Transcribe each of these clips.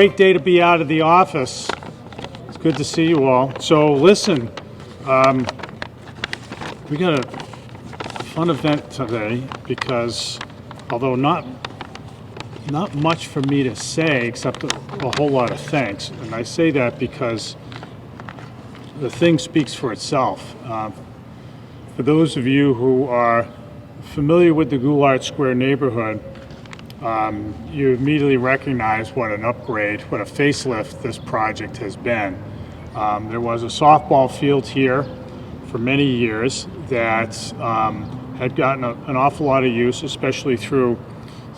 great day to be out of the office. It's good to see you all. So listen, we got a fun event today because although not much for me to say except a whole lot of thanks, and I say that because the thing speaks for itself. For those of you who are familiar with the Goulart Square neighborhood, you immediately recognize what an upgrade, what a facelift this project has been. There was a softball field here for many years that had gotten an awful lot of use, especially through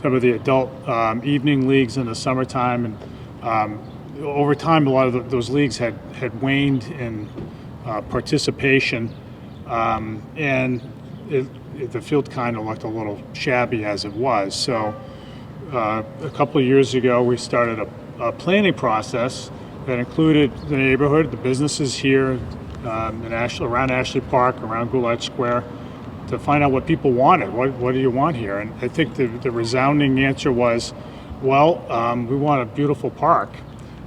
some of the adult evening leagues in the summertime. And over time, a lot of those leagues had waned in participation, and the field kind of looked a little shabby as it was. So a couple of years ago, we started a planning process that included the neighborhood, the businesses here around Ashley Park, around Goulart Square, to find out what people wanted. What do you want here? And I think the resounding answer was, well, we want a beautiful park.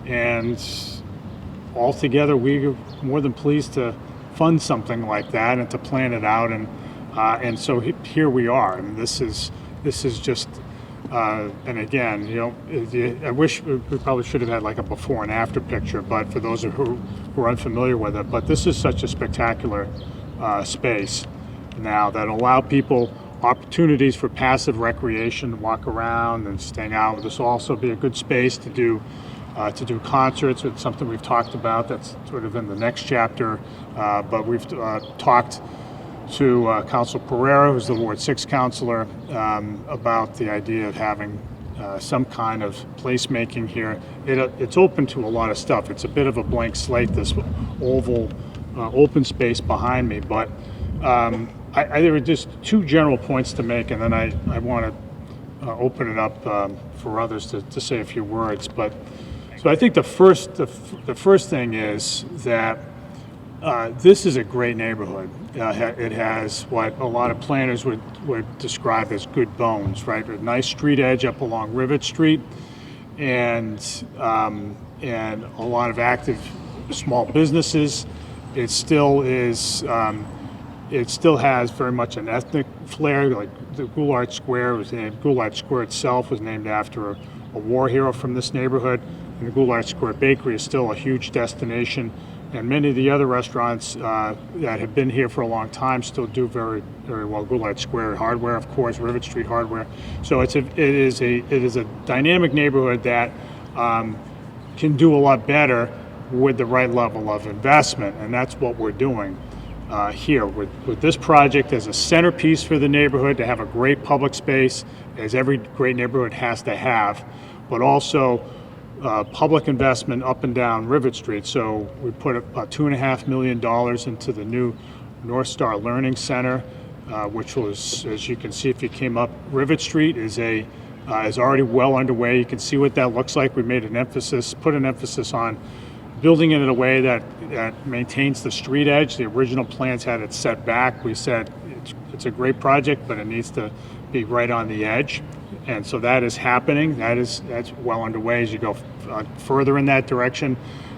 And altogether, we are more than pleased to fund something like that and to plan it out. And so here we are. And this is just, and again, I wish we probably should have had like a before and after picture, but for those who are unfamiliar with it, but this is such a spectacular space now that allow people opportunities for passive recreation, to walk around and staying out. This will also be a good space to do concerts. It's something we've talked about that's sort of in the next chapter, but we've talked to Councilor Pereira, who's the Ward 6 councilor, about the idea of having some kind of placemaking here. It's open to a lot of stuff. It's a bit of a blank slate, this oval open space behind me, but there are just two general points to make, and then I want to open it up for others to say a few words. But so I think the first thing is that this is a great neighborhood. It has what a lot of planners would describe as good bones, right? A nice street edge up along Rivet Street, and a lot of active small businesses. It still is. It still has very much an ethnic flair. Like the Goulart Square Goulart Square itself was named after a war hero from this neighborhood, and the Goulart Square Bakery is still a huge destination. And many of the other restaurants that have been here for a long time still do very, very well. Goulart Square Hardware, of course, Rivet Street Hardware. So it is a dynamic neighborhood that can do a lot better with the right level of investment, and that's what we're doing here with this project as a centerpiece for the neighborhood, to have a great public space, as every great neighborhood has to have, but also public investment up and down Rivet Street. So we put about $2.5 million into the new North Star Learning Center, which was, as you can see if you came up Rivet Street, is already well underway. You can see what that looks like. We made put an emphasis on building it in a way that maintains the street edge. The original plans had it set back. We said it's a great project, but it needs to be right on the edge. And so that is happening. That's well underway as you go further in that direction.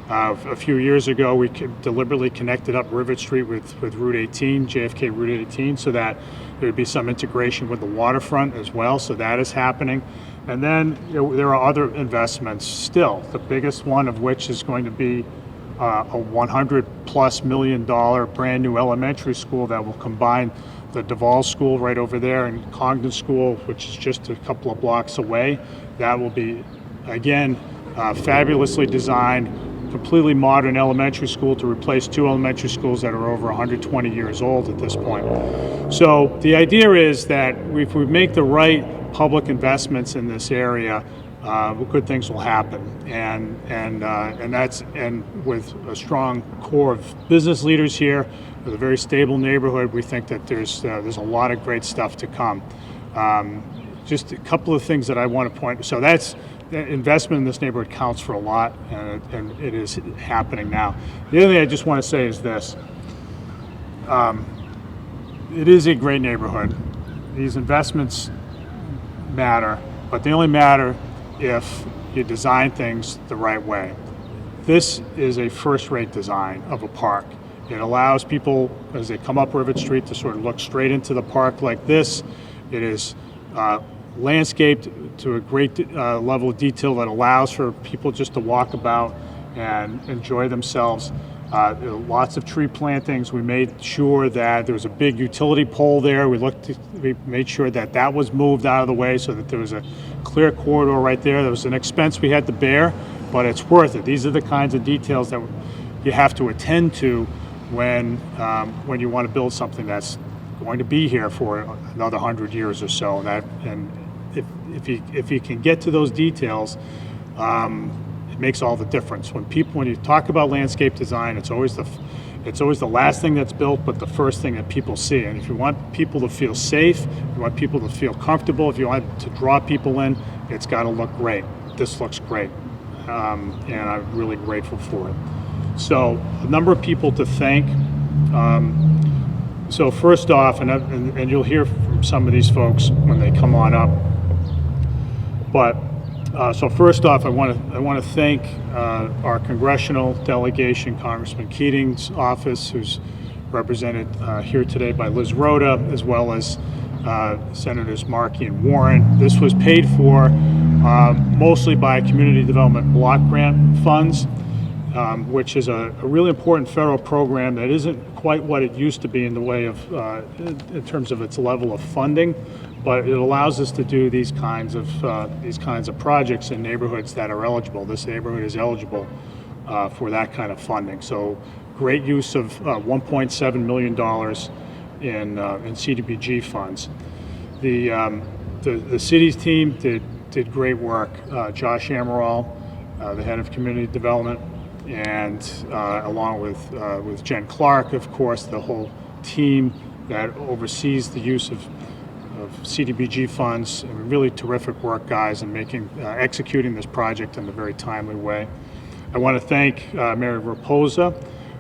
A few years ago, we deliberately connected up Rivet Street with Route 18, JFK Route 18, so that there would be some integration with the waterfront as well. So that is happening. And then there are other investments still, the biggest one of which is going to be a $100+ million brand new elementary school that will combine the Duval School right over there and Congdon School, which is just a couple of blocks away. That will be, again, fabulously designed, completely modern elementary school to replace two elementary schools that are over 120 years old at this point. So the idea is that if we make the right public investments in this area, good things will happen, and with a strong core of business leaders here, with a very stable neighborhood, we think that there's a lot of great stuff to come. Just a couple of things that I want to point. So that's investment in this neighborhood counts for a lot, and it is happening now. The other thing I just want to say is this: it is a great neighborhood. These investments matter, but they only matter if you design things the right way. This is a first-rate design of a park. It allows people, as they come up Rivet Street, to sort of look straight into the park like this. It is landscaped to a great level of detail that allows for people just to walk about and enjoy themselves. Lots of tree plantings. We made sure that there was a big utility pole there. We made sure that that was moved out of the way so that there was a clear corridor right there. There was an expense we had to bear, but it's worth it. These are the kinds of details that you have to attend to when you want to build something that's going to be here for another 100 years or so. And if you can get to those details, it makes all the difference. When you talk about landscape design, it's always the last thing that's built, but the first thing that people see. And if you want people to feel safe, you want people to feel comfortable, if you want to draw people in, it's got to look great. This looks great, and I'm really grateful for it. So a number of people to thank. So first off, and you'll hear from some of these folks when they come on up. But so first off, I want to thank our congressional delegation, Congressman Keating's office, who's represented here today by Liz Rhoda, as well as Senators Markey and Warren. This was paid for mostly by community development block grant funds, which is a really important federal program that isn't quite what it used to be in the way of, in terms of its level of funding, but it allows us to do these kinds of projects in neighborhoods that are eligible. This neighborhood is eligible for that kind of funding. So great use of $1.7 million in CDBG funds. The city's team did great work. Josh Amaral, the head of community development, and along with Jen Clark, of course, the whole team that oversees the use of CDBG funds. Really terrific work, guys, in executing this project in a very timely way. I want to thank Mary Raposa,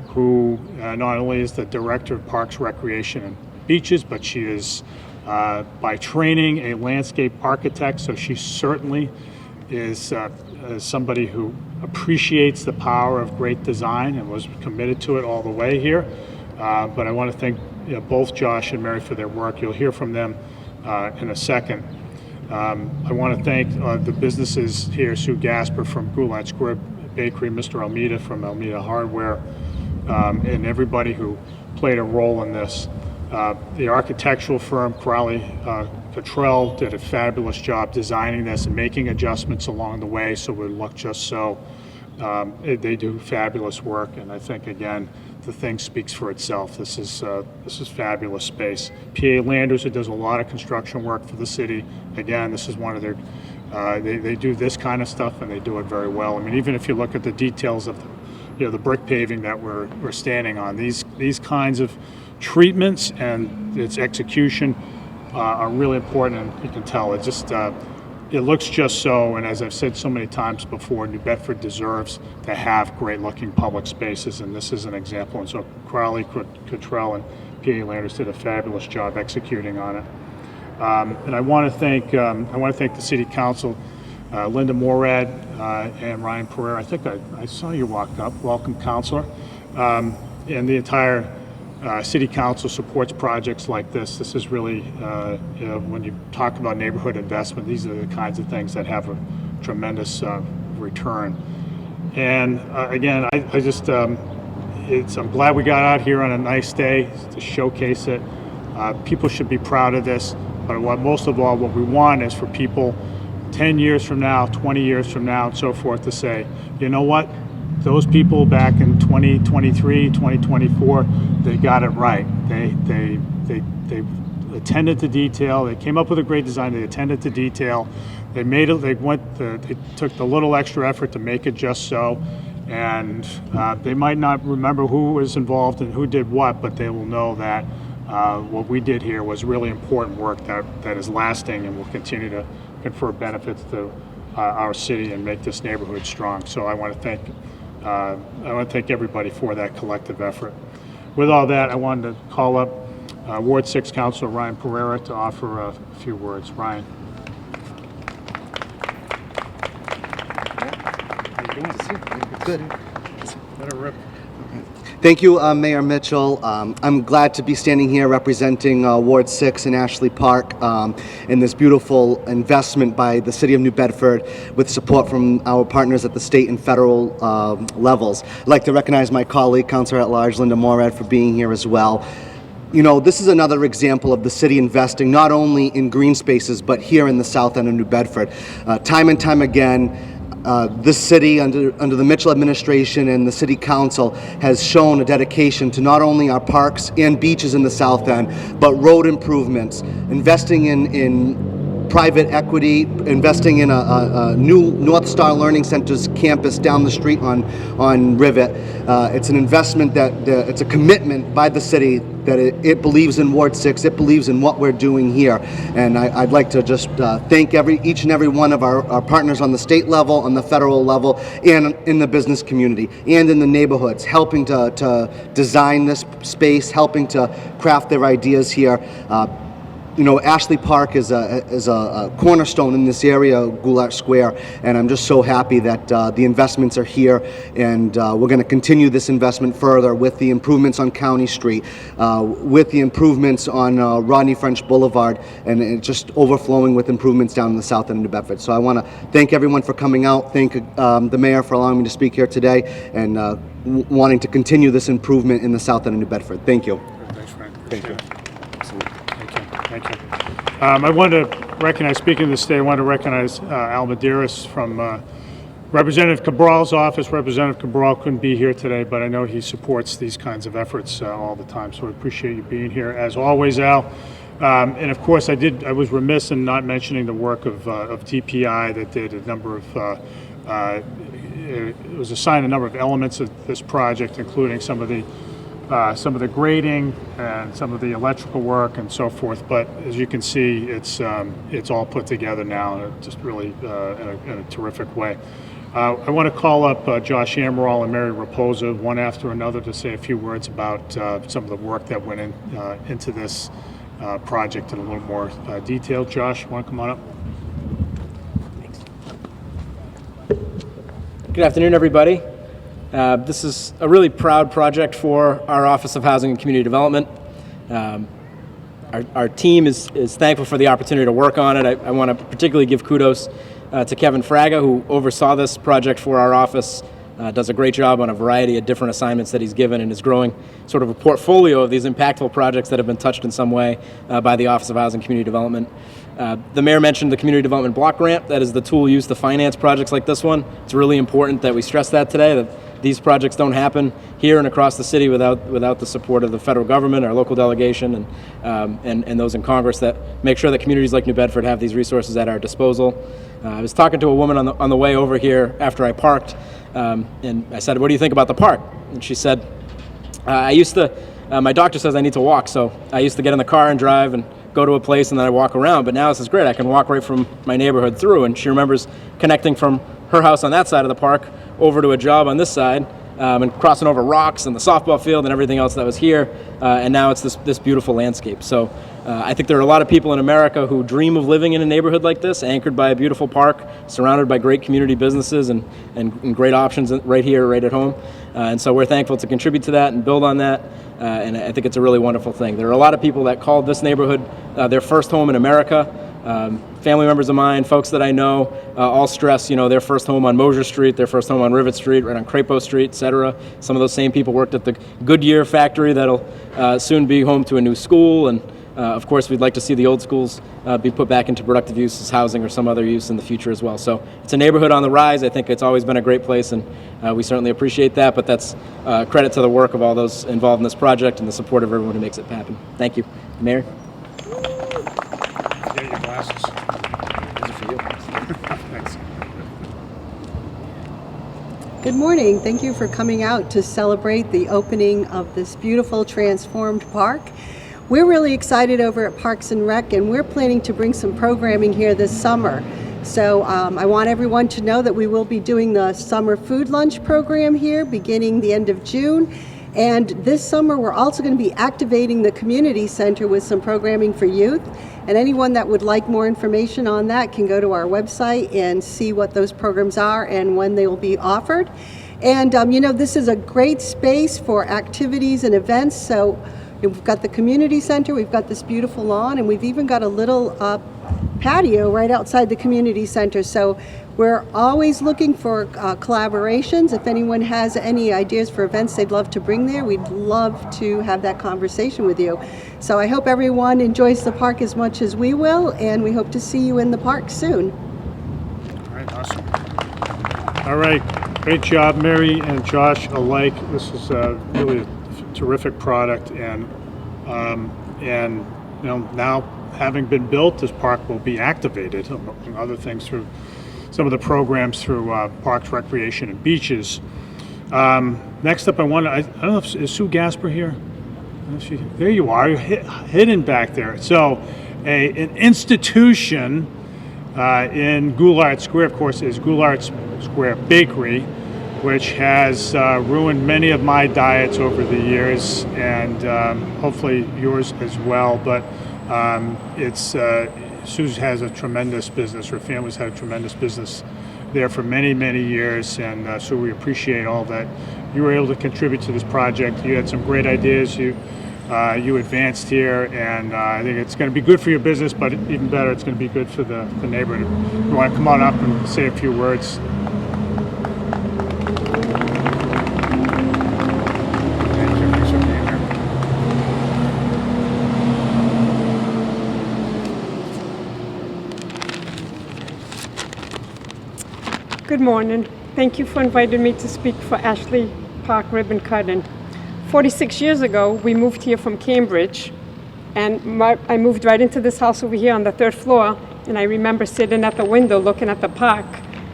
who not only is the Director of Parks, Recreation, and Beaches, but she is by training a landscape architect, so she certainly is somebody who appreciates the power of great design and was committed to it all the way here. But I want to thank both Josh and Mary for their work. You'll hear from them in a second. I want to thank the businesses here, Sue Gasper from Goulart Square Bakery, Mr. Almeida from Almeida Hardware, and everybody who played a role in this. The architectural firm, Crowley Cottrell, did a fabulous job designing this and making adjustments along the way so it would look just so. They do fabulous work, and I think, again, the thing speaks for itself. This is fabulous space. PA Landers, who does a lot of construction work for the city, again, this is one of their, they do this kind of stuff, and they do it very well. I mean, even if you look at the details of the brick paving that we're standing on, these kinds of treatments and its execution are really important, and you can tell it just it looks just so. And as I've said so many times before, New Bedford deserves to have great-looking public spaces, and this is an example. And so Crowley, Cottrell, and PA Landers did a fabulous job executing on it. And I want to thank the City Council, Linda Morad and Ryan Pereira. I think I saw you walk up. Welcome, Councilor, and the entire. City Council supports projects like this. This is really, when you talk about neighborhood investment, these are the kinds of things that have a tremendous return. And again, I'm glad we got out here on a nice day to showcase it. People should be proud of this, but most of all, what we want is for people 10 years from now, 20 years from now, and so forth to say, you know what? Those people back in 2023, 2024, they got it right. They attended to detail. They came up with a great design. They attended to detail. They made it. They took the little extra effort to make it just so. And they might not remember who was involved and who did what, but they will know that what we did here was really important work that is lasting and will continue to confer benefits to our city and make this neighborhood strong. So I want to thank everybody for that collective effort. With all that, I wanted to call up Ward 6 Councilor Ryan Pereira to offer a few words. Ryan. Good. Let it rip. Thank you, Mayor Mitchell. I'm glad to be standing here representing Ward 6 in Ashley Park in this beautiful investment by the City of New Bedford with support from our partners at the state and federal levels. I'd like to recognize my colleague, Councilor at Large Linda Morad, for being here as well. You know, this is another example of the city investing not only in green spaces, but here in the south end of New Bedford. Time and time again, this city, under the Mitchell administration and the city council, has shown a dedication to not only our parks and beaches in the south end, but road improvements, investing in private equity, investing in a new North Star Learning Center's campus down the street on Rivet. It's an investment that it's a commitment by the city that it believes in Ward 6, it believes in what we're doing here. And I'd like to just thank each and every one of our partners on the state level, on the federal level, and in the business community, and in the neighborhoods, helping to design this space, helping to craft their ideas here. You know, Ashley Park is a cornerstone in this area, Goulart Square, and I'm just so happy that the investments are here, and we're going to continue this investment further with the improvements on County Street, with the improvements on Rodney French Boulevard, and it's just overflowing with improvements down in the south end of New Bedford. So I want to thank everyone for coming out, thank the mayor for allowing me to speak here today, and wanting to continue this improvement in the south end of New Bedford. Thank you. Thanks, Frank. Thank you. Thank you. I wanted to recognize, speaking of the state, I want to recognize Al Medeiros from Representative Cabral's office. Representative Cabral couldn't be here today, but I know he supports these kinds of efforts all the time, so I appreciate you being here, as always, Al. And of course, I was remiss in not mentioning the work of DPI that did a number of, it was assigned a number of elements of this project, including some of the grading and some of the electrical work and so forth. But as you can see, it's all put together now, just really in a terrific way. I want to call up Josh Amaral and Mary Raposa, one after another, to say a few words about some of the work that went into this project in a little more detail. Josh, want to come on up? Thanks. Good afternoon, everybody. This is a really proud project for our Office of Housing and Community Development. Our team is thankful for the opportunity to work on it. I want to particularly give kudos to Kevin Fraga, who oversaw this project for our office, does a great job on a variety of different assignments that he's given, and is growing sort of a portfolio of these impactful projects that have been touched in some way by the Office of Housing and Community Development. The mayor mentioned the Community Development Block Grant. That is the tool used to finance projects like this one. It's really important that we stress that today, that these projects don't happen here and across the city without the support of the federal government, our local delegation, and those in Congress that make sure that communities like New Bedford have these resources at our disposal. I was talking to a woman on the way over here after I parked, and I said, "What do you think about the park?" And she said, my doctor says I need to walk, so I used to get in the car and drive and go to a place and then I walk around, but now this is great. I can walk right from my neighborhood through." And she remembers connecting from her house on that side of the park over to a job on this side, and crossing over rocks and the softball field and everything else that was here, and now it's this beautiful landscape. So I think there are a lot of people in America who dream of living in a neighborhood like this, anchored by a beautiful park, surrounded by great community businesses and great options right here, right at home. And so we're thankful to contribute to that and build on that, and I think it's a really wonderful thing. There are a lot of people that called this neighborhood their first home in America. Family members of mine, folks that I know, all stress, their first home on Mosier Street, their first home on Rivet Street, right on Crapo Street, etc. Some of those same people worked at the Goodyear factory that'll soon be home to a new school, and of course we'd like to see the old schools be put back into productive use as housing or some other use in the future as well. So it's a neighborhood on the rise. I think it's always been a great place, and we certainly appreciate that, but that's credit to the work of all those involved in this project and the support of everyone who makes it happen. Thank you. Mayor? Get your glasses. Those are for you. Thanks. Good morning. Thank you for coming out to celebrate the opening of this beautiful transformed park. We're really excited over at Parks and Rec, and we're planning to bring some programming here this summer. So I want everyone to know that we will be doing the summer food lunch program here beginning the end of June. And this summer, we're also going to be activating the community center with some programming for youth. And anyone that would like more information on that can go to our website and see what those programs are and when they will be offered. And this is a great space for activities and events. So we've got the community center, we've got this beautiful lawn, and we've even got a little patio right outside the community center. So we're always looking for collaborations. If anyone has any ideas for events they'd love to bring there, we'd love to have that conversation with you. So I hope everyone enjoys the park as much as we will, and we hope to see you in the park soon. All right, awesome. All right, great job, Mary and Josh alike. This is really a terrific product, and now having been built, this park will be activated, among other things, through some of the programs through Parks, Recreation, and Beaches. Next up, I don't know if is Sue Gasper here? There you are, you're hidden back there. So, an institution in Goulart Square, of course, is Goulart Square Bakery, which has ruined many of my diets over the years, and hopefully yours as well. But Sue has a tremendous business. Her family's had a tremendous business there for many, many years, and so we appreciate all that you were able to contribute to this project. You had some great ideas. You advanced here, and I think it's going to be good for your business, but even better, it's going to be good for the neighborhood. You want to come on up and say a few words? Good morning. Thank you for inviting me to speak for Ashley Park Ribbon Cutting. 46 years ago, we moved here from Cambridge, and I moved right into this house over here on the 3rd floor, and I remember sitting at the window looking at the park,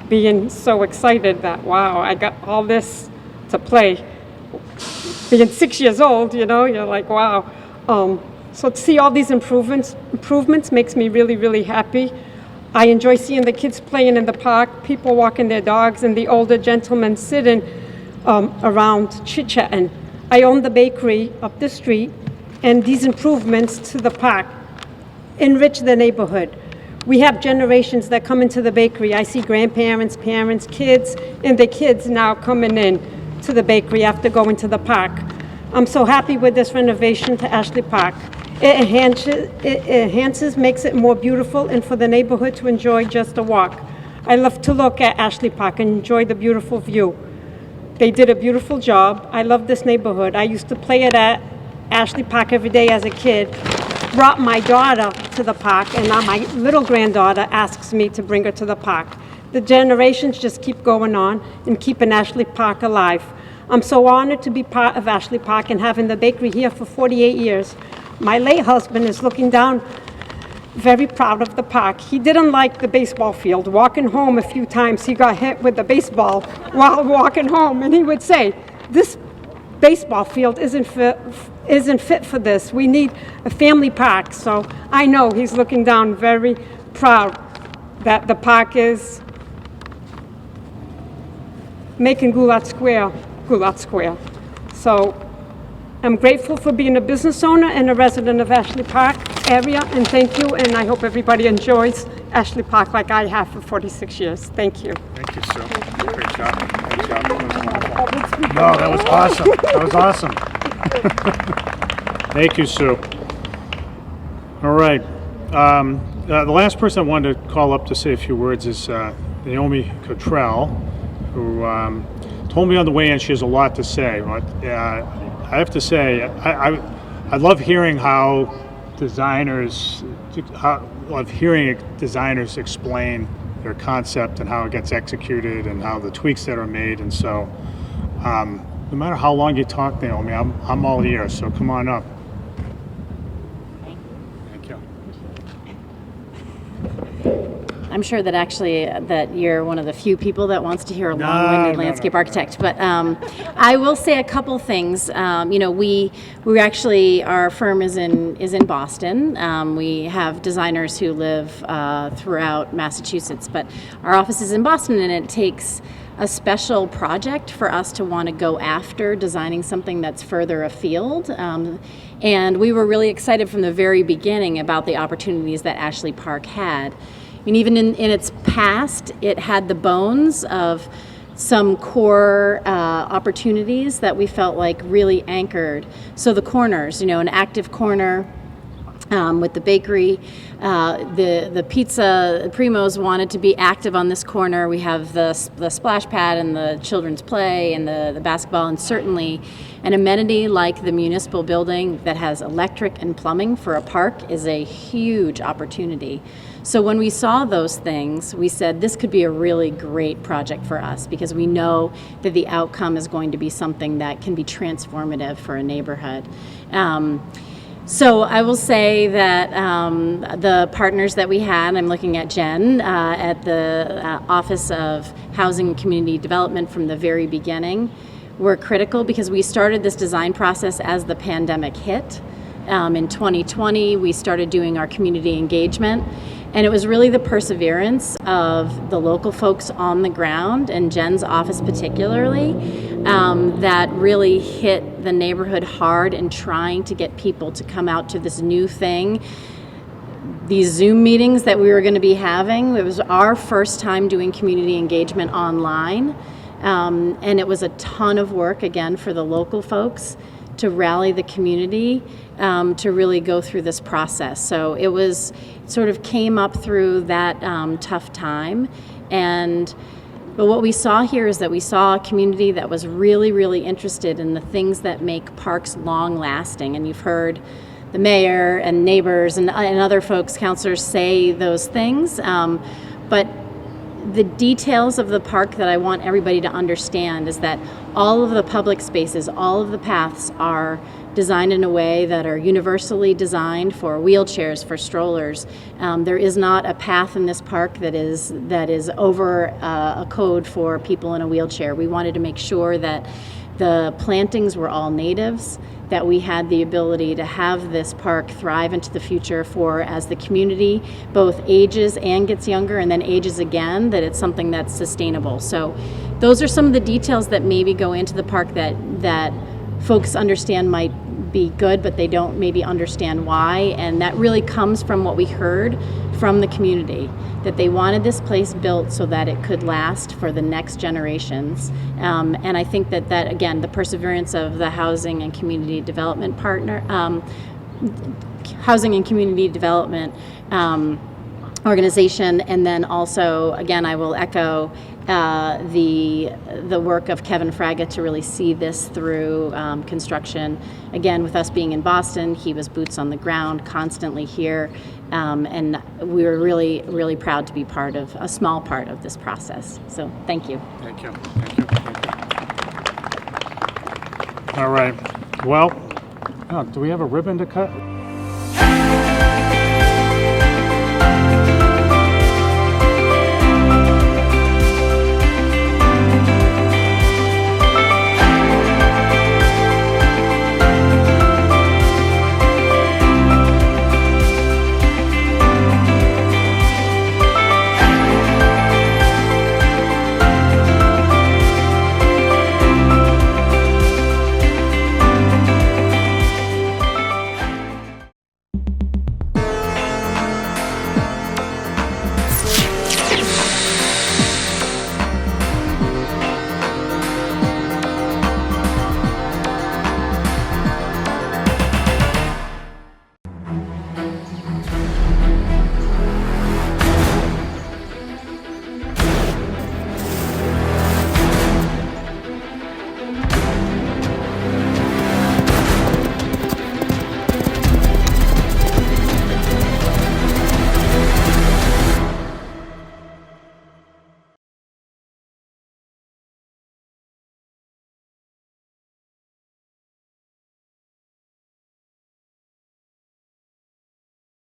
being so excited that, wow, I got all this to play. Being 6 years old, you're like, wow. So to see all these improvements makes me really, really happy. I enjoy seeing the kids playing in the park, people walking their dogs, and the older gentlemen sitting around chit-chatting. I own the bakery up the street, and these improvements to the park enrich the neighborhood. We have generations that come into the bakery. I see grandparents, parents, kids, and the kids now coming in to the bakery after going to the park. I'm so happy with this renovation to Ashley Park. It enhances, makes it more beautiful, and for the neighborhood to enjoy just a walk. I love to look at Ashley Park and enjoy the beautiful view. They did a beautiful job. I love this neighborhood. I used to play it at Ashley Park every day as a kid. Brought my daughter to the park, and now my little granddaughter asks me to bring her to the park. The generations just keep going on and keeping Ashley Park alive. I'm so honored to be part of Ashley Park and having the bakery here for 48 years. My late husband is looking down, very proud of the park. He didn't like the baseball field. Walking home a few times, he got hit with the baseball while walking home, and he would say, "This baseball field isn't fit for this. We need a family park." So I know he's looking down very proud that the park is making Goulart Square. So I'm grateful for being a business owner and a resident of Ashley Park area, and thank you, and I hope everybody enjoys Ashley Park like I have for 46 years. Thank you. Thank you, Sue. Great job. Great job. That was wonderful. No, that was awesome. That was awesome. Thank you, Sue. All right. The last person I wanted to call up to say a few words is Naomi Cottrell, who told me on the way in she has a lot to say. But, I have to say, I love hearing how designers explain their concept and how it gets executed and how the tweaks that are made. And so, no matter how long you talk, Naomi, I'm all ears. So come on up. Thank you. I'm sure that actually that you're one of the few people that wants to hear a long-winded landscape architect. But I will say a couple things. We actually, our firm is in Boston. We have designers who live throughout Massachusetts, but our office is in Boston, and it takes a special project for us to want to go after designing something that's further afield. And we were really excited from the very beginning about the opportunities that Ashley Park had. I mean, even in its past, it had the bones of some core opportunities that we felt like really anchored. So the corners, an active corner with the bakery, the pizza, Primo's wanted to be active on this corner. We have the splash pad and the children's play and the basketball, and certainly an amenity like the municipal building that has electric and plumbing for a park is a huge opportunity. So when we saw those things, we said this could be a really great project for us because we know that the outcome is going to be something that can be transformative for a neighborhood. So I will say that the partners that we had, I'm looking at Jen at the Office of Housing and Community Development from the very beginning, were critical because we started this design process as the pandemic hit. In 2020, we started doing our community engagement. And it was really the perseverance of the local folks on the ground, and Jen's office particularly, that really hit the neighborhood hard in trying to get people to come out to this new thing. These Zoom meetings that we were going to be having, it was our first time doing community engagement online. And it was a ton of work, again, for the local folks to rally the community to really go through this process. So it sort of came up through that tough time. But what we saw here is that we saw a community that was really, really interested in the things that make parks long lasting. And you've heard the mayor and neighbors and other folks, counselors, say those things. But the details of the park that I want everybody to understand is that all of the public spaces, all of the paths are designed in a way that are universally designed for wheelchairs, for strollers. There is not a path in this park that is over a code for people in a wheelchair. We wanted to make sure that the plantings were all natives, that we had the ability to have this park thrive into the future for, as the community both ages and gets younger and then ages again, that it's something that's sustainable. So those are some of the details that maybe go into the park that folks understand might be good, but they don't maybe understand why. And that really comes from what we heard from the community, that they wanted this place built so that it could last for the next generations. And I think that again, the perseverance of the Housing and Community Development organization, and then also, again, I will echo the work of Kevin Fraga to really see this through construction. Again, with us being in Boston, he was boots on the ground, constantly here, and we were really, really proud to be a small part of this process. So thank you. Thank you. All right. Well, do we have a ribbon to cut?